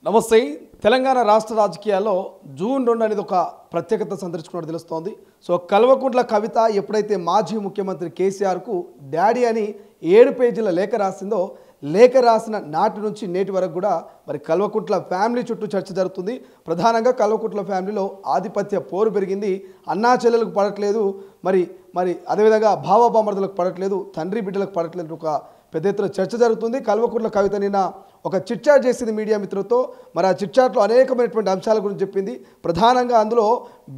నమస్తే. తెలంగాణ రాష్ట్ర రాజకీయాల్లో జూన్ 2 అనేది ఒక ప్రత్యేకత సంతరించుకున్నట్టు తెలుస్తోంది. సో కల్వకుంట్ల కవిత ఎప్పుడైతే మాజీ ముఖ్యమంత్రి కేసీఆర్కు డాడీ అని 7 పేజీల లేఖ రాసిందో, లేఖ రాసిన నాటి నుంచి నేటి వరకు కూడా మరి కల్వకుంట్ల ఫ్యామిలీ చుట్టూ చర్చ జరుగుతుంది. ప్రధానంగా కల్వకుంట్ల ఫ్యామిలీలో ఆధిపత్య పోరు పెరిగింది. అన్నా చెల్లెలకు పడట్లేదు, మరి మరి అదేవిధంగా భావబామర్దులకు పడట్లేదు, తండ్రి బిడ్డలకు పడట్లేదు, ఒక పెద్ద ఎత్తున చర్చ జరుగుతుంది. కల్వకుంట్ల కవిత నిన్న ఒక చిట్చాట్ చేసింది మీడియా మిత్రులతో. మరి ఆ చిట్చాట్లో అనేకమైనటువంటి అంశాల గురించి చెప్పింది. ప్రధానంగా అందులో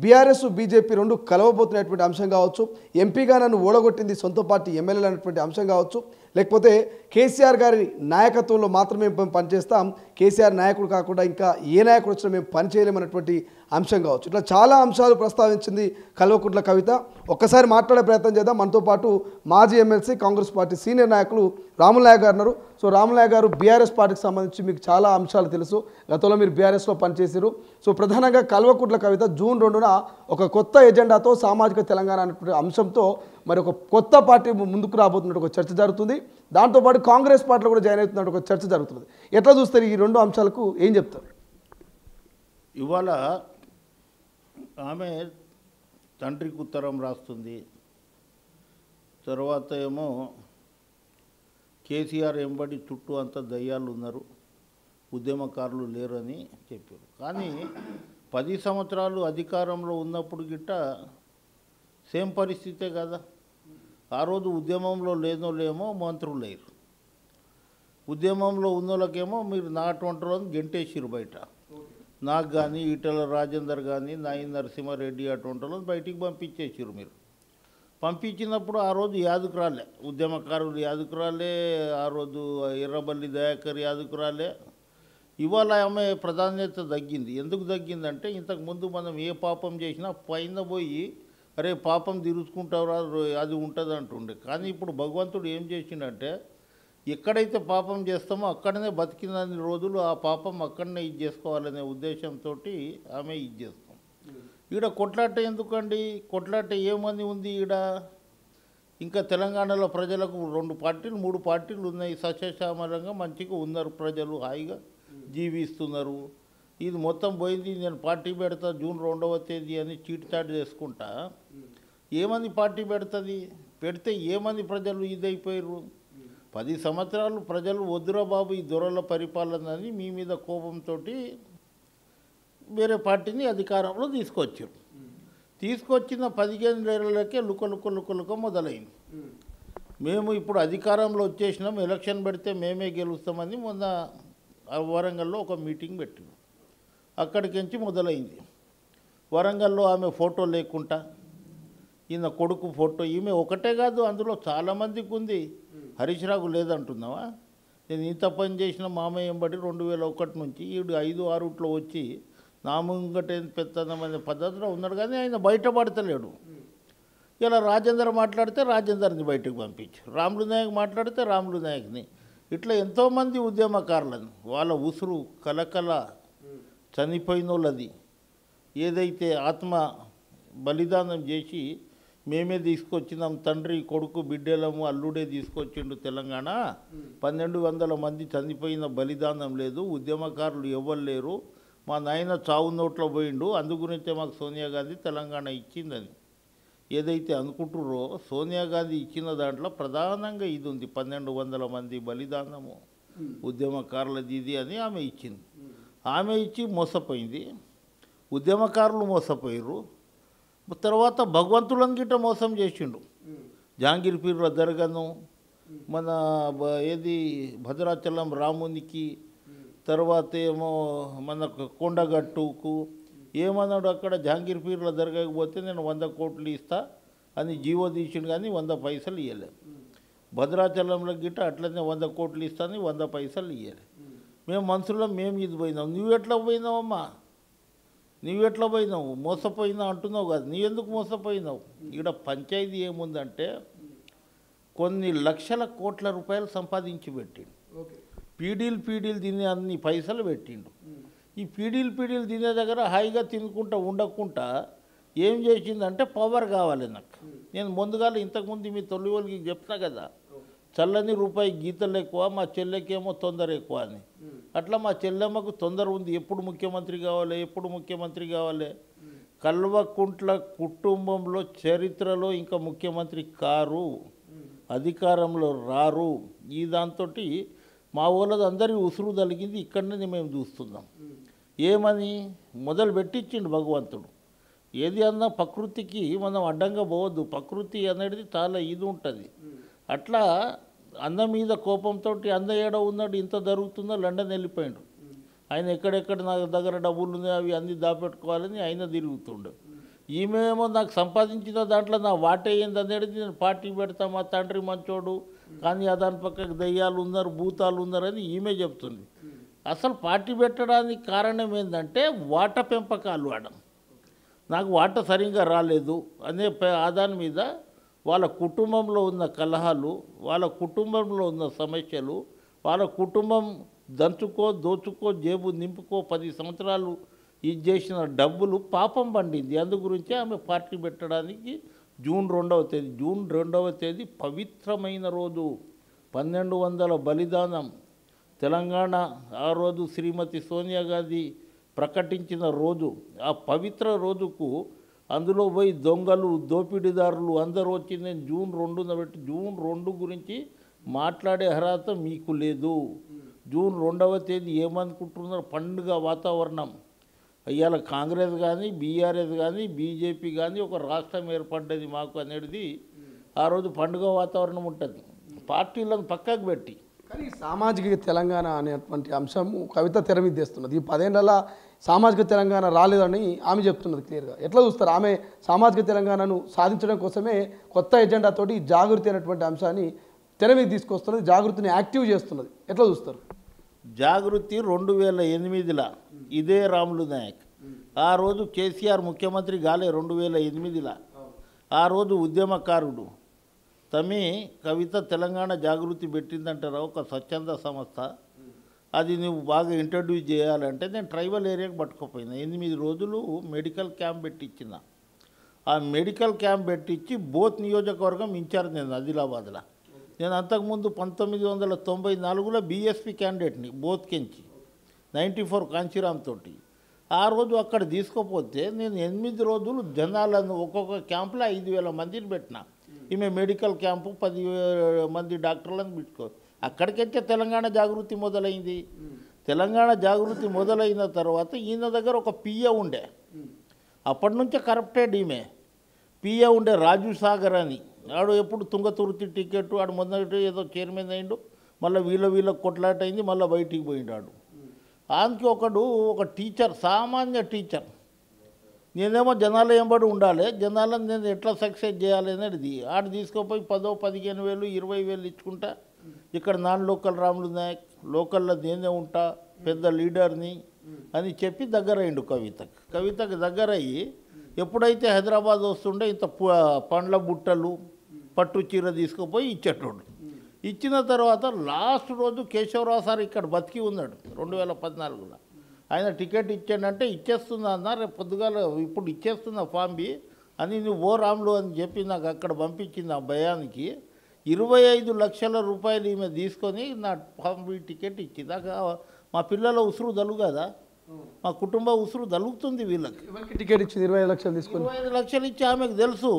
బీఆర్ఎస్ బీజేపీ రెండు కలవబోతున్నటువంటి అంశం కావచ్చు, ఎంపీగా నన్ను ఓడగొట్టింది సొంత పార్టీ ఎమ్మెల్యేలు అనేటువంటి అంశం కావచ్చు, లేకపోతే కేసీఆర్ గారి నాయకత్వంలో మాత్రమే మేము పనిచేస్తాం, కేసీఆర్ నాయకుడు కాకుండా ఇంకా ఏ నాయకుడు వచ్చినా మేము పనిచేయలేమన్నటువంటి అంశం కావచ్చు. ఇట్లా చాలా అంశాలు ప్రస్తావించింది కల్వకుంట్ల కవిత. ఒక్కసారి మాట్లాడే ప్రయత్నం చేద్దాం. మనతో పాటు మాజీ ఎమ్మెల్సీ కాంగ్రెస్ పార్టీ సీనియర్ నాయకులు రాములు నాయక్ గారు ఉన్నారు. సో రాములు నాయక్ గారు, బీఆర్ఎస్ పార్టీకి సంబంధించి మీకు చాలా అంశాలు తెలుసు, గతంలో మీరు బీఆర్ఎస్లో పనిచేశారు. సో ప్రధానంగా కల్వకుంట్ల కవిత జూన్ 2న ఒక కొత్త ఎజెండాతో సామాజిక తెలంగాణ అనేటువంటి అంశంతో మరి ఒక కొత్త పార్టీ ముందుకు రాబోతున్నట్టు ఒక చర్చ జరుగుతుంది. దాంతోపాటు కాంగ్రెస్ పార్టీలో కూడా జాయిన్ అవుతున్నట్టు ఒక చర్చ జరుగుతుంది. ఎట్లా చూస్తారు ఈ రెండు అంశాలకు, ఏం చెప్తారు? ఇవాళ ఆమె తండ్రికి ఉత్తరం రాస్తుంది, తర్వాత ఏమో కేసీఆర్ ఎంబడి చుట్టూ అంతా దయ్యాలు ఉన్నారు, ఉద్యమకారులు లేరని చెప్పారు. కానీ 10 సంవత్సరాలు అధికారంలో ఉన్నప్పుడు గిట్ట సేమ్ పరిస్థితే కదా. ఆ రోజు ఉద్యమంలో లేనోళ్ళేమో మంత్రులు లేరు, ఉద్యమంలో ఉన్నోళ్ళకేమో మీరు నాటువంటి వాళ్ళని గెంటేసిరు బయట. నాకు కానీ ఈటెల రాజేందర్ కానీ నాయి నరసింహారెడ్డి అటువంటి వాళ్ళని బయటికి పంపించేసారు. మీరు పంపించినప్పుడు ఆ రోజు యాదుకు రాలే, ఉద్యమకారులు యాదుకు రాలే, ఆ రోజు ఎర్రబల్లి దయాకర్ యాదుకు రాలే. ఇవాళ ఆమె ప్రాధాన్యత తగ్గింది. ఎందుకు తగ్గిందంటే ఇంతకుముందు మనం ఏ పాపం చేసినా పైన పోయి అరే పాపం తీర్చుకుంటావురా అది ఉంటుంది అంటుండే. కానీ ఇప్పుడు భగవంతుడు ఏం చేసిండంటే ఎక్కడైతే పాపం చేస్తామో అక్కడనే బతికినన్ని రోజులు ఆ పాపం అక్కడనే ఇది చేసుకోవాలనే ఉద్దేశంతో ఆమె ఇది చేస్తాం. ఈడ కొట్లాట ఎందుకండి? కొట్లాట ఏమని ఉంది ఈడ? ఇంకా తెలంగాణలో ప్రజలకు 2 పార్టీలు 3 పార్టీలు ఉన్నాయి, సస్యశ్యామలంగా మంచిగా ఉన్నారు, ప్రజలు హాయిగా జీవిస్తున్నారు. ఇది మొత్తం పోయింది, నేను పార్టీ పెడతా జూన్ 2వ తేదీ అని చీట్చాట్ చేసుకుంటా. ఏమంది పార్టీ పెడుతుంది? పెడితే ఏమంది ప్రజలు ఇదైపోయారు. 10 సంవత్సరాలు ప్రజలు వద్దురా బాబు ఈ దొరల పరిపాలన అని మీ మీద కోపంతో వేరే పార్టీని అధికారంలో తీసుకొచ్చారు. తీసుకొచ్చిన 15 ఏళ్ళకే లుక మొదలైంది. మేము ఇప్పుడు అధికారంలో వచ్చేసినాం, ఎలక్షన్ పెడితే మేమే గెలుస్తామని మొన్న వరంగల్లో ఒక మీటింగ్ పెట్టినాం. అక్కడికించి మొదలైంది. వరంగల్లో ఆమె ఫోటో లేకుండా ఈయన కొడుకు ఫోటో, ఈమె ఒకటే కాదు అందులో చాలామందికి ఉంది. హరీష్ రావు లేదంటున్నావా? నేను ఇంత పని చేసిన మామయ్య బట్టి 2001 నుంచి 5-6 వచ్చి నా ముంగటే పెత్తనమైన పద్ధతిలో ఉన్నాడు, కానీ ఆయన బయటపడతలేడు. ఇలా రాజేందర్ మాట్లాడితే రాజేందర్ని బయటకు పంపించు, రాములు నాయక్ మాట్లాడితే రాములు నాయక్ని, ఇట్లా ఎంతోమంది ఉద్యమకారులను వాళ్ళ ఉసురు కలకల చనిపోయిన వాళ్ళది ఏదైతే ఆత్మ బలిదానం చేసి మేమే తీసుకొచ్చినాం, తండ్రి కొడుకు బిడ్డలము అల్లుడే తీసుకొచ్చిండు తెలంగాణ, 1200 మంది చనిపోయిన బలిదానం లేదు, ఉద్యమకారులు ఎవ్వరు లేరు, మా నాయన చావు నోట్లో పోయిండు, అందుగురించే మాకు సోనియా గాంధీ తెలంగాణ ఇచ్చిందని ఏదైతే అనుకుంటుర్రో, సోనియా గాంధీ ఇచ్చిన దాంట్లో ప్రధానంగా ఇది ఉంది, 1200 మంది బలిదానము ఉద్యమకారులది ఇది అని ఆమె ఇచ్చింది. ఆమె ఇచ్చి మోసపోయింది, ఉద్యమకారులు మోసపోయారు. తర్వాత భగవంతులను గిట్ట మోసం చేసిండు. జహాంగీర్ పీర్ల దర్గాను, మన ఏది భద్రాచలం రామునికి, తర్వాత ఏమో మన కొండగట్టుకు ఏమన్నాడు, అక్కడ జహాంగీర్ పీర్ల దర్గాకి పోతే నేను 100 కోట్లు ఇస్తా అని జీవో తీసిండు, కానీ 100 పైసలు ఇవ్వలేదు. భద్రాచలంలో గిట్ట అట్లనే 100 కోట్లు ఇస్తా అని 100 పైసలు ఇవ్వలేదు. మేము మనుషుల్లో మేము ఇది పోయినాం. నువ్వు ఎట్లా పోయినావమ్మా? నువ్వెట్లా పోయినావు? మోసపోయినా అంటున్నావు కదా, నీవెందుకు మోసపోయినావు? ఇక్కడ పంచాయతీ ఏముందంటే కొన్ని లక్షల కోట్ల రూపాయలు సంపాదించి పెట్టిండు. పీడీలు తినే అన్ని పైసలు పెట్టిండు. ఈ పీడీలు తినే దగ్గర హాయిగా తినుకుంటా ఉండకుండా ఏం చేసిందంటే పవర్ కావాలి నాకు. నేను ముందుగా ఇంతకుముందు మీ తొలి వాళ్ళకి చెప్తున్నా కదా, చల్లని రూపాయి గీతలు ఎక్కువ, మా చెల్లెకేమో తొందర ఎక్కువ అని. అట్లా మా చెల్లెమ్మకు తొందర ఉంది, ఎప్పుడు ముఖ్యమంత్రి కావాలి, ఎప్పుడు ముఖ్యమంత్రి కావాలి. కల్వకుంట్ల కుటుంబంలో చరిత్రలో ఇంకా ముఖ్యమంత్రి కారు, అధికారంలో రారు. ఈ దాంతో మా వాళ్ళది అందరి ఉసురు తలిగింది. ఇక్కడనే మేము చూస్తున్నాం. ఏమని మొదలు పెట్టించిండు భగవంతుడు. ఏది అన్నా ప్రకృతికి మనం అడ్డంగా పోవద్దు. ప్రకృతి అనేది చాలా ఇది ఉంటుంది. అట్లా అన్న మీద కోపంతో అన్న ఏడ ఉన్నాడు, ఇంత జరుగుతుందో లండన్ వెళ్ళిపోయాడు. ఆయన ఎక్కడెక్కడ నా దగ్గర డబ్బులు ఉన్నాయి అవి అన్నీ దాపెట్టుకోవాలని ఆయన తిరుగుతుండు. ఈమెమో నాకు సంపాదించిన దాంట్లో నా వాటే ఏంది అనేది నేను పార్టీ పెడతా, మా తండ్రి మంచోడు, కానీ దాని పక్కకు దయ్యాలు ఉన్నారు, భూతాలు ఉన్నారని ఈమె చెప్తుంది. అసలు పార్టీ పెట్టడానికి కారణం ఏంటంటే వాట పెంపకాలు వాడడం. నాకు వాట సరిగ్గా రాలేదు అనే ఆధారం మీద వాళ్ళ కుటుంబంలో ఉన్న కలహాలు, వాళ్ళ కుటుంబంలో ఉన్న సమస్యలు, వాళ్ళ కుటుంబం దంచుకో దోచుకో జేబు నింపుకో 10 సంవత్సరాలు ఇది చేసిన డబ్బులు పాపం పండింది. అందు గురించే ఆమె పార్టీ పెట్టడానికి జూన్ 2వ తేదీ పవిత్రమైన రోజు. 1200 బలిదానం తెలంగాణ ఆ రోజు శ్రీమతి సోనియా గాంధీ ప్రకటించిన రోజు. ఆ పవిత్ర రోజుకు అందులో పోయి దొంగలు దోపిడీదారులు అందరూ వచ్చి నేను జూన్ 2న పెట్టి జూన్ 2 గురించి మాట్లాడే అర్హత మీకు లేదు. జూన్ 2వ తేదీ ఏమనుకుంటున్నారు, పండుగ వాతావరణం. ఇవాళ కాంగ్రెస్ కానీ బీఆర్ఎస్ కానీ బీజేపీ కానీ ఒక రాష్ట్రం ఏర్పడ్డది మాకు అనేది ఆ రోజు పండుగ వాతావరణం ఉంటుంది. పార్టీలను పక్కకు పెట్టి కానీ సామాజిక తెలంగాణ అనేటువంటి అంశం కవిత తెర మీద తెస్తున్నది. ఈ 10 ఏళ్ల సామాజిక తెలంగాణ రాలేదని ఆమె చెప్తున్నది క్లియర్గా. ఎట్లా చూస్తారు? ఆమె సామాజిక తెలంగాణను సాధించడం కోసమే కొత్త ఎజెండాతోటి జాగృతి అనేటువంటి అంశాన్ని తెర మీద తీసుకొస్తున్నది, జాగృతిని యాక్టివ్ చేస్తున్నది. ఎట్లా చూస్తారు? జాగృతి 2008లో ఇదే రాములు నాయక్, ఆ రోజు కేసీఆర్ ముఖ్యమంత్రి కాలే 2008లో. ఆ రోజు ఉద్యమకారుడు తమి కవిత తెలంగాణ జాగృతి పెట్టిందంటారా ఒక స్వచ్ఛంద సంస్థ. అది నువ్వు బాగా ఇంట్రడ్యూస్ చేయాలంటే నేను ట్రైబల్ ఏరియాకి పట్టుకుపోయినా. 8 రోజులు మెడికల్ క్యాంప్ పెట్టించిన. ఆ మెడికల్ క్యాంప్ పెట్టించి బోత్ నియోజకవర్గం ఇన్ఛార్జ్ నేను ఆదిలాబాద్లో. నేను అంతకుముందు 1994లో బీఎస్పీ క్యాండిడేట్ని బోత్కెంచి 94 కాంచీరామ్ తోటి. ఆ రోజు అక్కడ తీసుకుపోతే నేను 8 రోజులు జనాలను ఒక్కొక్క క్యాంపులో 5000 మందిని పెట్టిన. ఈమె మెడికల్ క్యాంపు 10 మంది డాక్టర్లను పెట్టుకో. అక్కడికెచ్చే తెలంగాణ జాగృతి మొదలైంది. తెలంగాణ జాగృతి మొదలైన తర్వాత ఈయన దగ్గర ఒక పిఏ ఉండే, అప్పటి నుంచే కరప్టెడ్ ఈమె. పిఏ ఉండే రాజు సాగర్ అని. ఆడు ఎప్పుడు తుంగతుర్తి టికెట్ ఆడు మొదటి ఏదో చైర్మన్ అయిండు, మళ్ళీ వీళ్ళకి కొట్లాట అయింది, మళ్ళీ బయటికి పోయినాడు. ఆయనకి ఒక టీచర్, సామాన్య టీచర్. నేనేమో జనాలు ఎంబడి ఉండాలి, జనాలను నేను ఎట్లా సక్సెస్ చేయాలి అనేది. ఆడు తీసుకుపోయి 10,000, 15,000, 20,000 ఇచ్చుకుంటా. ఇక్కడ నాన్ లోకల్ రాములు నాయక్, లోకల్లో నేనే ఉంటా, పెద్ద లీడర్ని అని చెప్పి దగ్గర అయిండు కవితకు దగ్గర అయ్యి ఎప్పుడైతే హైదరాబాద్ వస్తుండే ఇంత పండ్ల బుట్టలు పట్టు చీర తీసుకుపోయి ఇచ్చేటోడు. ఇచ్చిన తర్వాత లాస్ట్ రోజు కేశవరావు సార్ ఇక్కడ బతికి ఉన్నాడు 2014లో. ఆయన టికెట్ ఇచ్చాడంటే ఇచ్చేస్తున్నా అన్న, రేపు పొద్దుగాల ఇప్పుడు ఇచ్చేస్తున్నా ఫామ్ బి అని నువ్వు ఓ రాములు అని చెప్పి నాకు అక్కడ పంపించింది. ఆ భయానికి 25 లక్షల రూపాయలు ఈమె తీసుకొని నా ఫామ్ బి టికెట్ ఇచ్చింది. మా పిల్లల ఉసురు దలుగు కదా, మా కుటుంబ ఉసురు దలుగుతుంది వీళ్ళకి. టికెట్ ఇచ్చింది 25 లక్షలు తీసుకొని. 25 లక్షలు ఇచ్చి ఆమెకు తెలుసు.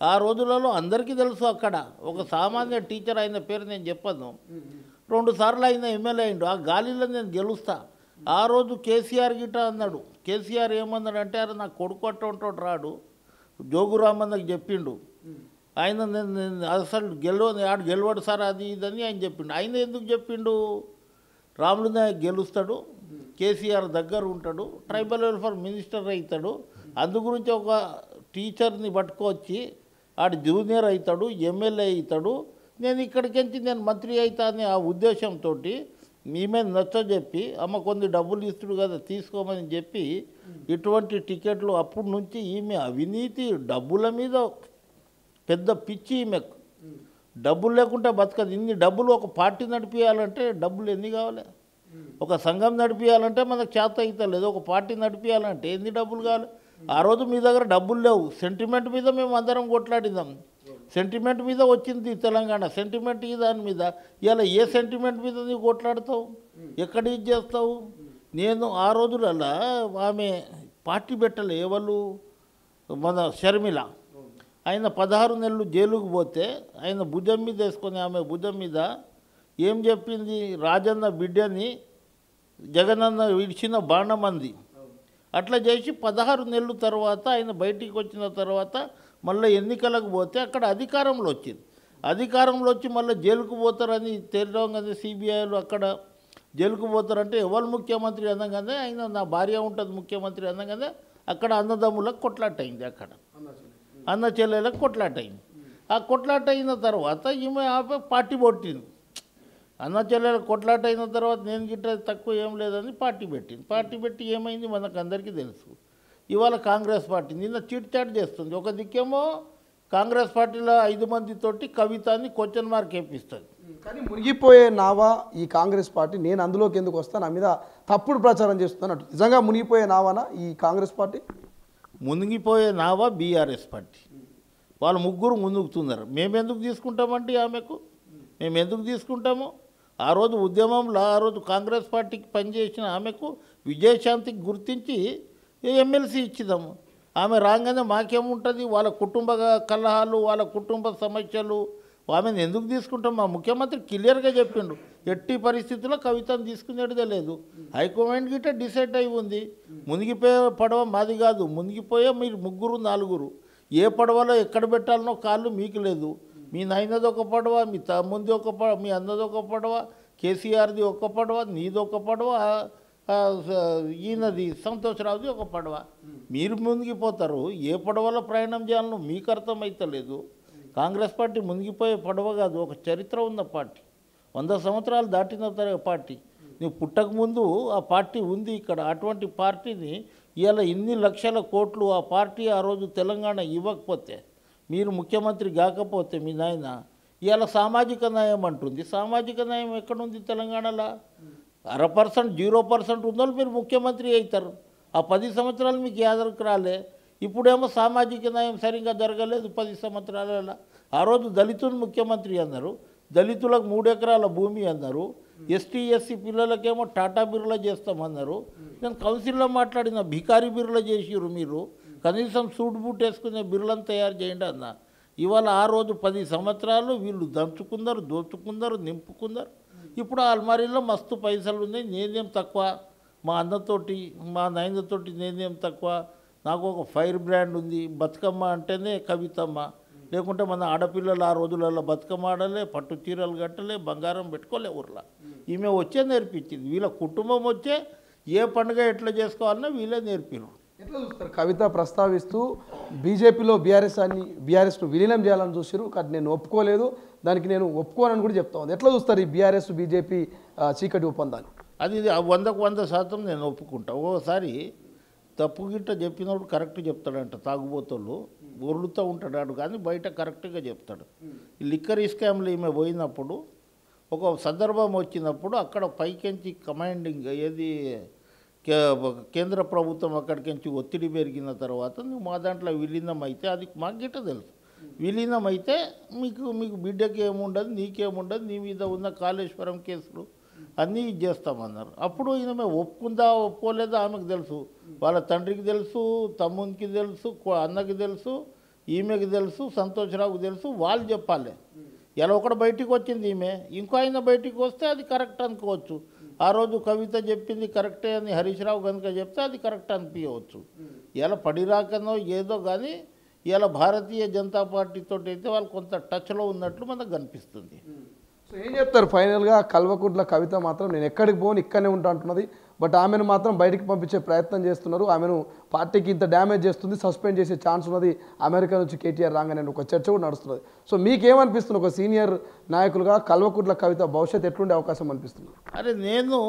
ఆ రోజులలో అందరికీ తెలుసు. అక్కడ ఒక సామాన్య టీచర్ అయిన పేరు నేను చెప్పను, 2 సార్లు అయిన ఎమ్మెల్యే అయిండు. ఆ గాలిలో నేను గెలుస్తా. ఆ రోజు కేసీఆర్ గిట్ట అన్నాడు. కేసీఆర్ ఏమన్నాడంటే అరే నాకు కొడుకు అట్టుంటాడు రాడు, జోగురామన్నకు చెప్పిండు. ఆయన నేను అసలు ఆడు గెలవడు సార్ అది ఇదని ఆయన చెప్పిండు. ఆయన ఎందుకు చెప్పిండు? రాములు నాయక్ గెలుస్తాడు, కేసీఆర్ దగ్గర ఉంటాడు, ట్రైబల్ వెల్ఫేర్ మినిస్టర్ అవుతాడు. అందు గురించి ఒక టీచర్ని పట్టుకొచ్చి ఆడు జూనియర్ అవుతాడు, ఎమ్మెల్యే అవుతాడు, నేను ఇక్కడికించి నేను మంత్రి అవుతా అని ఆ ఉద్దేశంతో ఈమె నచ్చజెప్పి అమ్మ కొన్ని డబ్బులు ఇస్తుడు కదా తీసుకోమని చెప్పి ఇటువంటి టికెట్లు అప్పటి నుంచి ఈమె అవినీతి డబ్బుల మీద పెద్ద పిచ్చి ఈమెకు. డబ్బులు లేకుంటే బతకదు. ఇన్ని డబ్బులు ఒక పార్టీ నడిపించాలంటే డబ్బులు ఎన్ని కావాలి? ఒక సంఘం నడిపించాలంటే మనకు చేత అవుతలేదు. ఒక పార్టీ నడిపించాలంటే ఎన్ని డబ్బులు కావాలి? ఆ రోజు మీ దగ్గర డబ్బులు లేవు, సెంటిమెంట్ మీద మేము అందరం కొట్లాడినాం. సెంటిమెంట్ మీద వచ్చింది తెలంగాణ. సెంటిమెంట్ ఈ దాని మీద ఇలా ఏ సెంటిమెంట్ మీద నీవు కొట్లాడతావు, ఎక్కడ ఇది చేస్తావు? నేను ఆ రోజులలో ఆమె పార్టీ పెట్టలే, ఎవరు మన షర్మిల. ఆయన 16 నెలలు జైలుకు పోతే ఆయన భుజం మీద వేసుకొని ఆమె భుజం మీద ఏం చెప్పింది? రాజన్న బిడ్డని జగనన్న విడిచిన బాణమంది. అట్లా చేసి 16 నెలల తర్వాత ఆయన బయటికి వచ్చిన తర్వాత మళ్ళీ ఎన్నికలకు పోతే అక్కడ అధికారంలో వచ్చింది. అధికారంలో వచ్చి మళ్ళీ జైలుకు పోతారని తెలియడం కదా సిబిఐలు. అక్కడ జైలుకు పోతారంటే ఎవరు ముఖ్యమంత్రి అనగానే ఆయన నా భార్య ఉంటుంది ముఖ్యమంత్రి అనగానే అక్కడ అన్నదమ్ములకు కొట్లాట అయింది. అక్కడ అన్న చెల్లెలకు కొట్లాట అయింది. ఆ కొట్లాట అయిన తర్వాత ఈమె ఆపే పార్టీ పెట్టింది. అన్న చెల్లెలకు కొట్లాట అయిన తర్వాత నేను గిట్ట తక్కువ ఏం లేదని పార్టీ పెట్టింది. పార్టీ పెట్టి ఏమైంది మనకు అందరికీ తెలుసు. ఇవాళ కాంగ్రెస్ పార్టీ నిన్న చీట్ చాట్ చేస్తుంది. ఒక దిక్కేమో కాంగ్రెస్ పార్టీలో 5 మందితోటి కవితని క్వశ్చన్ మార్క్ వేపిస్తుంది. కానీ మునిగిపోయే నావా ఈ కాంగ్రెస్ పార్టీ, నేను అందులోకి ఎందుకు వస్తాను, నా మీద తప్పుడు ప్రచారం చేస్తున్నాను. నిజంగా మునిగిపోయే నావానా ఈ కాంగ్రెస్ పార్టీ? మునిగిపోయే నావా బీఆర్ఎస్ పార్టీ. వాళ్ళు ముగ్గురు మునుగుతున్నారు. మేము ఎందుకు తీసుకుంటామండి ఆమెకు? మేము ఎందుకు తీసుకుంటాము? ఆ రోజు ఉద్యమంలో ఆ రోజు కాంగ్రెస్ పార్టీకి పనిచేసిన ఆమెకు విజయశాంతికి గుర్తించి ఎమ్మెల్సీ ఇచ్చిదాము. ఆమె రాగానే మాకేముంటుంది? వాళ్ళ కుటుంబ కలహాలు, వాళ్ళ కుటుంబ సమస్యలు, ఆమెను ఎందుకు తీసుకుంటాం? మా ముఖ్యమంత్రి క్లియర్గా చెప్పిండు, ఎట్టి పరిస్థితుల్లో కవితను తీసుకునేదే లేదు. హైకమాండ్ గిట్ట డిసైడ్ అయి ఉంది. మునిగిపోయే పడవ మాది కాదు, మునిగిపోయే మీరు 3-4. ఏ పడవలో ఎక్కడ పెట్టాలనో కాళ్ళు మీకు లేదు. మీ నాయనది ఒక పడవ, మీ తమ్ముంది ఒక పడవ, మీ అన్నది ఒక పడవ, కేసీఆర్ది ఒక పడవ, నీది ఒక పడవ, ఈయనది సంతోషరావుది ఒక పడవ. మీరు మునిగిపోతారు. ఏ పడవలో ప్రయాణం చేయాలనో మీకు అర్థమవుతలేదు. కాంగ్రెస్ పార్టీ మునిగిపోయే పడవ కాదు, ఒక చరిత్ర ఉన్న పార్టీ. 100 సంవత్సరాలు దాటిన పార్టీ. నువ్వు పుట్టకముందు ఆ పార్టీ ఉంది ఇక్కడ. అటువంటి పార్టీని ఇవాళ ఇన్ని లక్షల కోట్లు ఆ పార్టీ ఆ రోజు తెలంగాణ ఇవ్వకపోతే, మీరు ముఖ్యమంత్రి కాకపోతే మీ నాయన ఇవాళ సామాజిక న్యాయం అంటుంది. సామాజిక న్యాయం ఎక్కడుంది తెలంగాణలో? 0% 0% ఉందో మీరు ముఖ్యమంత్రి అవుతారు. ఆ 10 సంవత్సరాలు మీకు యాదరికి రాలే. ఇప్పుడేమో సామాజిక న్యాయం సరిగ్గా జరగలేదు 10 సంవత్సరాలలో. ఆ రోజు దళితులు ముఖ్యమంత్రి అన్నారు, దళితులకు 3 ఎకరాల భూమి అన్నారు, ఎస్టీ ఎస్సీ పిల్లలకేమో టాటా బిర్లా చేస్తామన్నారు. నేను కౌన్సిల్లో మాట్లాడిన భికారీ బిర్లా చేసిరు. మీరు కనీసం సూట్ బూట్ వేసుకునే బిర్లను తయారు చేయండి అన్న. ఇవాళ ఆ రోజు 10 సంవత్సరాలు వీళ్ళు దంచుకున్నారు, దోచుకున్నారు, నింపుకున్నారు. ఇప్పుడు ఆ అల్మారీలో మస్తు పైసలు ఉన్నాయి. నేనేం తక్కువ, మా అన్నతోటి మా నాయనతోటి నేనేం తక్కువ. నాకు ఒక ఫైర్ బ్రాండ్ ఉంది. బతుకమ్మ అంటేనే కవితమ్మ. లేకుంటే మన ఆడపిల్లలు ఆ రోజులలో బతుకమ్మ ఆడలే, పట్టు చీరలు కట్టలే, బంగారం పెట్టుకోలే ఊర్లో. ఈమె వచ్చే నేర్పించింది. వీళ్ళ కుటుంబం వచ్చే ఏ పండుగ ఎట్లా చేసుకోవాలన్నా వీళ్ళే నేర్పిరు. ఎట్లా చూస్తారు? కవిత ప్రస్తావిస్తూ బీజేపీలో బీఆర్ఎస్ను విలీనం చేయాలని చూసారు, కానీ నేను ఒప్పుకోలేదు, దానికి నేను ఒప్పుకోనని కూడా చెప్తా ఉంది. ఎట్లా చూస్తారు ఈ బీఆర్ఎస్ బీజేపీ చీకటి ఒప్పందాన్ని? అది 100% నేను ఒప్పుకుంటా. ఓసారి తప్పు గిట్ట చెప్పినప్పుడు కరెక్ట్ చెప్తాడంట. తాగుబోతులు ఒరులుతూ ఉంటాడు కానీ బయట కరెక్ట్గా చెప్తాడు. ఈ లిక్కర్ స్కామ్లో ఈమె పోయినప్పుడు ఒక సందర్భం వచ్చినప్పుడు అక్కడ పైకెంచి కమాండింగ్ ఏది కేంద్ర ప్రభుత్వం అక్కడికించి ఒత్తిడి పెరిగిన తర్వాత నువ్వు మా దాంట్లో విలీనం అయితే, అది మాకు గిట్ట తెలుసు, విలీనం అయితే మీకు బిడ్డకి ఏముండదు, నీకేముండదు, నీ మీద ఉన్న కాళేశ్వరం కేసులు అన్నీ చేస్తామన్నారు. అప్పుడు ఈమె ఒప్పుకుందా ఒప్పుకోలేదా ఆమెకు తెలుసు, వాళ్ళ తండ్రికి తెలుసు, తమ్మునికి తెలుసు, అన్నకి తెలుసు, ఈమెకి తెలుసు, సంతోషరావుకి తెలుసు. వాళ్ళు చెప్పాలి. ఇలా ఒకటి బయటికి వచ్చింది ఈమె, ఇంకో ఆయన బయటికి వస్తే అది కరెక్ట్ అనుకోవచ్చు. ఆ రోజు కవిత చెప్పింది కరెక్టే అని హరీష్ రావు కనుక చెప్తే అది కరెక్ట్ అనిపించవచ్చు. ఇలా పడిరాకనో ఏదో కానీ ఇలా భారతీయ జనతా పార్టీతో అయితే వాళ్ళు కొంత టచ్లో ఉన్నట్లు మనకు కనిపిస్తుంది. సో ఏం చెప్తారు ఫైనల్గా? కల్వకుంట్ల కవిత మాత్రం నేను ఎక్కడికి పోను, ఇక్కడనే ఉంటా అంటున్నది. బట్ ఆమెను మాత్రం బయటికి పంపించే ప్రయత్నం చేస్తున్నారు. ఆమెను పార్టీకి ఇంత డ్యామేజ్ చేస్తుంది, సస్పెండ్ చేసే ఛాన్స్ ఉన్నది అమెరికా నుంచి కేటీఆర్ రాగానే ఒక చర్చ కూడా నడుస్తున్నది. సో మీకేమనిపిస్తుంది ఒక సీనియర్ నాయకులుగా కల్వకుంట్ల కవిత భవిష్యత్తు ఎట్లుండే అవకాశం అనిపిస్తుంది? అరే నేను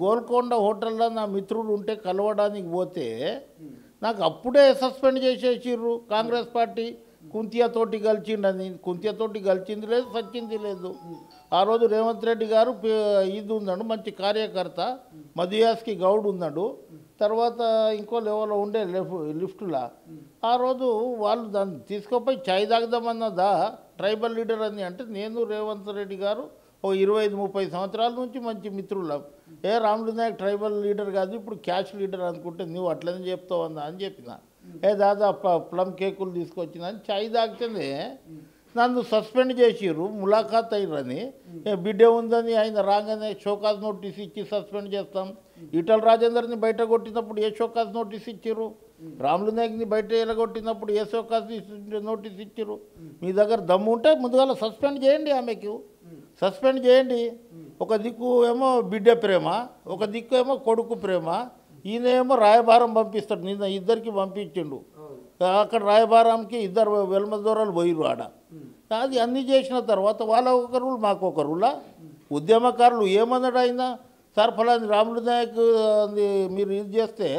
గోల్కొండ హోటల్లో నా మిత్రుడు ఉంటే కలవడానికి పోతే నాకు అప్పుడే సస్పెండ్ చేసేసిర్రు కాంగ్రెస్ పార్టీ. కుంతియాతోటి గెలిచిండని. కుంతియాతోటి గెలిచింది లేదు, సచ్చింది లేదు. ఆ రోజు రేవంత్ రెడ్డి గారు ఇది ఉన్నాడు, మంచి కార్యకర్త, మధుయాస్కి గౌడ్ ఉన్నాడు. తర్వాత ఇంకో లెవెల్లో ఉండే లిఫ్టులా ఆ రోజు వాళ్ళు దాన్ని తీసుకుపోయి చాయ్ తాగుదామన్నదా ట్రైబల్ లీడర్ అని అంటే నేను రేవంత్ రెడ్డి గారు ఓ 25-30 సంవత్సరాల నుంచి మంచి మిత్రులం. రాములు నాయక్ ట్రైబల్ లీడర్ కాదు ఇప్పుడు క్యాష్ లీడర్ అనుకుంటే నువ్వు అట్లనే చెప్తావు అన్నా అని చెప్పిన. దాదా ప్లమ్ కేకులు తీసుకొచ్చిన అని చాయ్ తాగితేనే నన్ను సస్పెండ్ చేసిర్రు, ములాఖాత్ అయ్యారని. బిడ్డ ఉందని ఆయన రాగానే షోకాజ్ నోటీస్ ఇచ్చి సస్పెండ్ చేస్తాం. ఈటల రాజేందర్ని బయట కొట్టినప్పుడు ఏ షోకాజ్ నోటీస్ ఇచ్చారు? రాములు నాయక్ని బయట ఎలగొట్టినప్పుడు ఏ షోకాజ్ నోటీస్ ఇచ్చారు? మీ దగ్గర దమ్ము ఉంటే ముందుగా సస్పెండ్ చేయండి, ఆమెకు సస్పెండ్ చేయండి. ఒక దిక్కు ఏమో బిడ్డ ప్రేమ, ఒక దిక్కు ఏమో కొడుకు ప్రేమ. ఈయన ఏమో రాయబారం పంపిస్తాడు, నిన్న ఇద్దరికి పంపించిండు. అక్కడ రాయబారంకి ఇద్దరు వెల్మ దూరాలు పోయిరు ఆడ. అది అన్నీ చేసిన తర్వాత వాళ్ళ ఒక రూల్ మాకు ఒక రూలా? ఉద్యమకారులు ఏమన్నాడు ఆయన? సార్ ఫలాని రాములు నాయక్ మీరు ఇది చేస్తే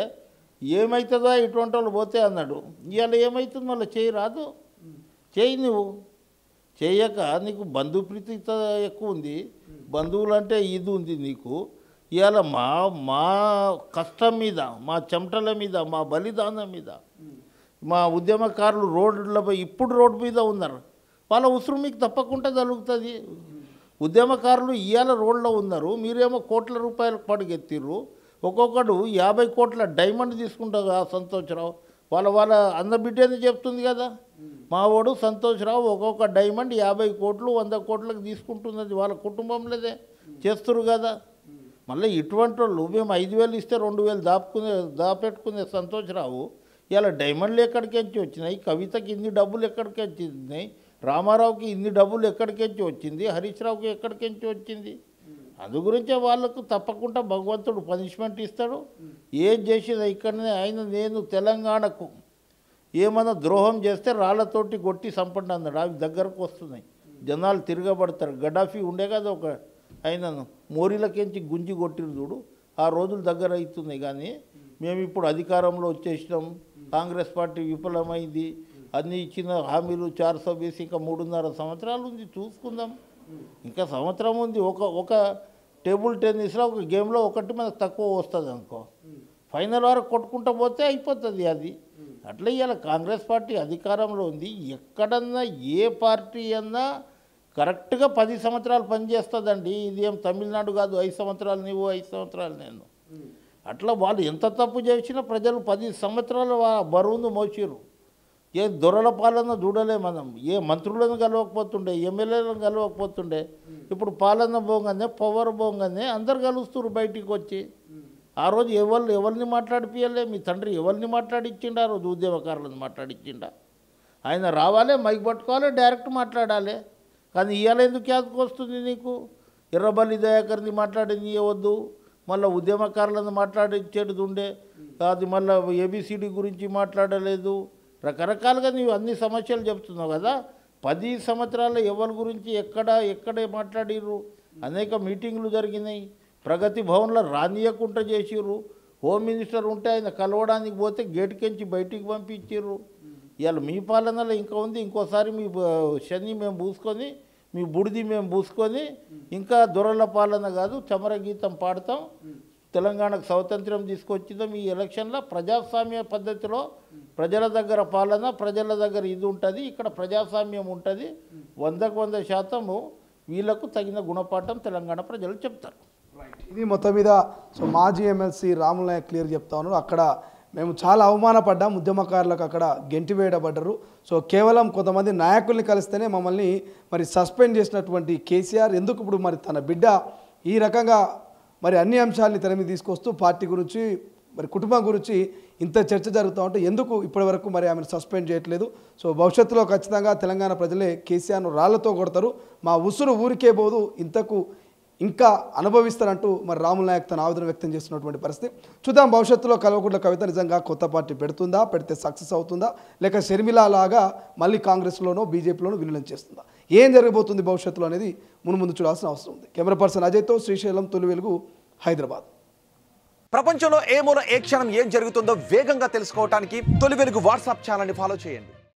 ఏమవుతుందో ఇటువంటి వాళ్ళు పోతే అన్నాడు. ఇవాళ ఏమవుతుంది మళ్ళీ చేయరాదు? చేయి, నువ్వు చేయక నీకు బంధుప్రీతి ఎక్కువ ఉంది, బంధువులు అంటే ఇది ఉంది నీకు. ఇవాళ మా కష్టం మీద, మా చెమటల మీద, మా బలిదానం మీద మా ఉద్యమకారులు రోడ్లపై ఇప్పుడు రోడ్డు మీద ఉన్నారు. వాళ్ళ ఉసురు మీకు తప్పకుండా జరుగుతుంది. ఉద్యమకారులు ఇవాళ రోడ్లో ఉన్నారు, మీరేమో కోట్ల రూపాయలు పడిగెత్తిర్రు. ఒక్కొక్కడు 50 కోట్ల డైమండ్ తీసుకుంటారు ఆ సంతోష్రావు. వాళ్ళ అన్న బిడ్డని చెప్తుంది కదా, మావాడు సంతోష్రావు ఒక్కొక్క డైమండ్ 50 కోట్లు 100 కోట్లకు తీసుకుంటున్నది వాళ్ళ కుటుంబంలోదే చేస్తురు కదా. మళ్ళీ ఇటువంటి వాళ్ళు మేము 5,000 ఇస్తే 2,000 దాపెట్టుకునే సంతోష్రావు ఇలా డైమండ్లు ఎక్కడికెంచి వచ్చినాయి? కవితకి ఇన్ని డబ్బులు ఎక్కడికెంచి వచ్చినాయి? రామారావుకి ఇన్ని డబ్బులు ఎక్కడికెంచి వచ్చింది? హరీష్ రావుకి ఎక్కడికెంచి వచ్చింది? అందు గురించే వాళ్ళకు తప్పకుండా భగవంతుడు పనిష్మెంట్ ఇస్తాడు. ఏం చేసేది ఇక్కడనే ఆయన నేను తెలంగాణకు ఏమన్నా ద్రోహం చేస్తే రాళ్లతోటి కొట్టి సంపండి అన్నాడు. అవి దగ్గరకు వస్తున్నాయి, జనాలు తిరగబడతారు. గడాఫీ ఉండే కదా ఒక ఆయనను మోరీలకెంచి గుంజి కొట్టిరు చూడు, ఆ రోజులు దగ్గర అవుతున్నాయి. కానీ మేము ఇప్పుడు అధికారంలో వచ్చేసినాం, కాంగ్రెస్ పార్టీ విఫలమైంది, అన్ని ఇచ్చిన హామీలు 420 ఇంకా 3.5 సంవత్సరాలు ఉంది, చూసుకుందాం. ఇంకా సంవత్సరం ఉంది. ఒక టేబుల్ టెన్నిస్లో ఒక గేమ్లో ఒకటి మనకు తక్కువ వస్తుంది అనుకో, ఫైనల్ వరకు కొట్టుకుంటూ పోతే అయిపోతుంది అది. అట్లా ఇవాళ కాంగ్రెస్ పార్టీ అధికారంలో ఉంది. ఎక్కడన్నా ఏ పార్టీ అన్నా కరెక్ట్గా 10 సంవత్సరాలు పనిచేస్తుందండి. ఇది ఏం తమిళనాడు కాదు, 5 సంవత్సరాలు నువ్వు 5 సంవత్సరాలు నేను. అట్లా వాళ్ళు ఎంత తప్పు చేసినా ప్రజలు 10 సంవత్సరాలు బరువును మోసిరు. ఏ దొరల పాలన చూడలే మనం, ఏ మంత్రులను కలవకపోతుండే, ఎమ్మెల్యేలను కలవకపోతుండే. ఇప్పుడు పాలన పోగానే పవర్ పోగానే అందరు కలుస్తున్నారు బయటికి వచ్చి. ఆ రోజు ఎవరిని మాట్లాడిపియలే, మీ తండ్రి ఎవరిని మాట్లాడిచ్చిండా? ఆ రోజు ఉద్యమకారులను మాట్లాడిచ్చిండా? ఆయన రావాలి, మైక్ పట్టుకోవాలి, డైరెక్ట్ మాట్లాడాలి. కానీ ఇవాళ ఎందుకు యాదకు వస్తుంది నీకు? ఎర్రబల్లి దయాకర్ని మాట్లాడింది ఇవ్వద్దు, మళ్ళీ ఉద్యమకారులను మాట్లాడించేది ఉండే, అది మళ్ళీ ఏబిసిడి గురించి మాట్లాడలేదు. రకరకాలుగా నీవు అన్ని సమస్యలు చెప్తున్నావు కదా. 10 సంవత్సరాల ఎవరి గురించి ఎక్కడే మాట్లాడిర్రు? అనేక మీటింగ్లు జరిగినాయి, ప్రగతి భవన్లో రానియకుండా చేసిర్రు. హోమ్ మినిస్టర్ ఉంటే ఆయన కలవడానికి పోతే గేటుకెంచి బయటికి పంపించిర్రు. ఇవాళ మీ పాలనలో ఇంకా ఉంది. ఇంకోసారి మీ శని మేము పూసుకొని, మీ బుడిది మేము పూసుకొని, ఇంకా దొరల పాలన కాదు చమర గీతం పాడతాం. తెలంగాణకు స్వాతంత్ర్యం తీసుకొచ్చిందాం ఈ ఎలక్షన్లో. ప్రజాస్వామ్య పద్ధతిలో ప్రజల దగ్గర పాలన, ప్రజల దగ్గర ఇది ఉంటుంది. ఇక్కడ ప్రజాస్వామ్యం ఉంటుంది. 100% వీళ్ళకు తగిన గుణపాఠం తెలంగాణ ప్రజలు చెప్తారు. ఇది మొత్తం మీద సో మాజీ ఎమ్మెల్సీ రాములు నాయక్ క్లియర్ చెప్తా ఉన్నారు. అక్కడ మేము చాలా అవమానపడ్డాం, ఉద్యమకారులకు అక్కడ గెంటివేయబడ్డరు. సో కేవలం కొంతమంది నాయకుల్ని కలిస్తేనే మమ్మల్ని మరి సస్పెండ్ చేసినటువంటి కేసీఆర్ ఎందుకు ఇప్పుడు మరి తన బిడ్డ ఈ రకంగా మరి అన్ని అంశాలని తెర మీద తీసుకొస్తూ పార్టీ గురించి మరి కుటుంబం గురించి ఇంత చర్చ జరుగుతూ ఉంటే ఎందుకు ఇప్పటి వరకు మరి ఆమెను సస్పెండ్ చేయట్లేదు? సో భవిష్యత్తులో ఖచ్చితంగా తెలంగాణ ప్రజలే కేసీఆర్ను రాళ్లతో కొడతారు, మా ఉసురు ఊరికే పోదు, ఇంతకు ఇంకా అనుభవిస్తారంటూ మరి రాములు నాయక్ తన ఆవేదన వ్యక్తం చేస్తున్నటువంటి పరిస్థితి. చూద్దాం భవిష్యత్తులో కల్వకుంట్ల కవిత నిజంగా కొత్త పార్టీ పెడుతుందా, పెడితే సక్సెస్ అవుతుందా, లేక షర్మిలా లాగా మళ్ళీ కాంగ్రెస్లోనో బీజేపీలోనో విలీనం చేస్తుందా, ఏం జరగబోతుంది భవిష్యత్తులో అనేది ముందు చూడాల్సిన అవసరం ఉంది. కెమెరా పర్సన్ అజయ్తో శ్రీశైలం, తొలి వెలుగు, హైదరాబాద్. ప్రపంచంలో ఏ మూల ఏ క్షణం ఏం జరుగుతుందో వేగంగా తెలుసుకోవడానికి తొలి వెలుగు వాట్సాప్ ఛానల్ని ఫాలో చేయండి.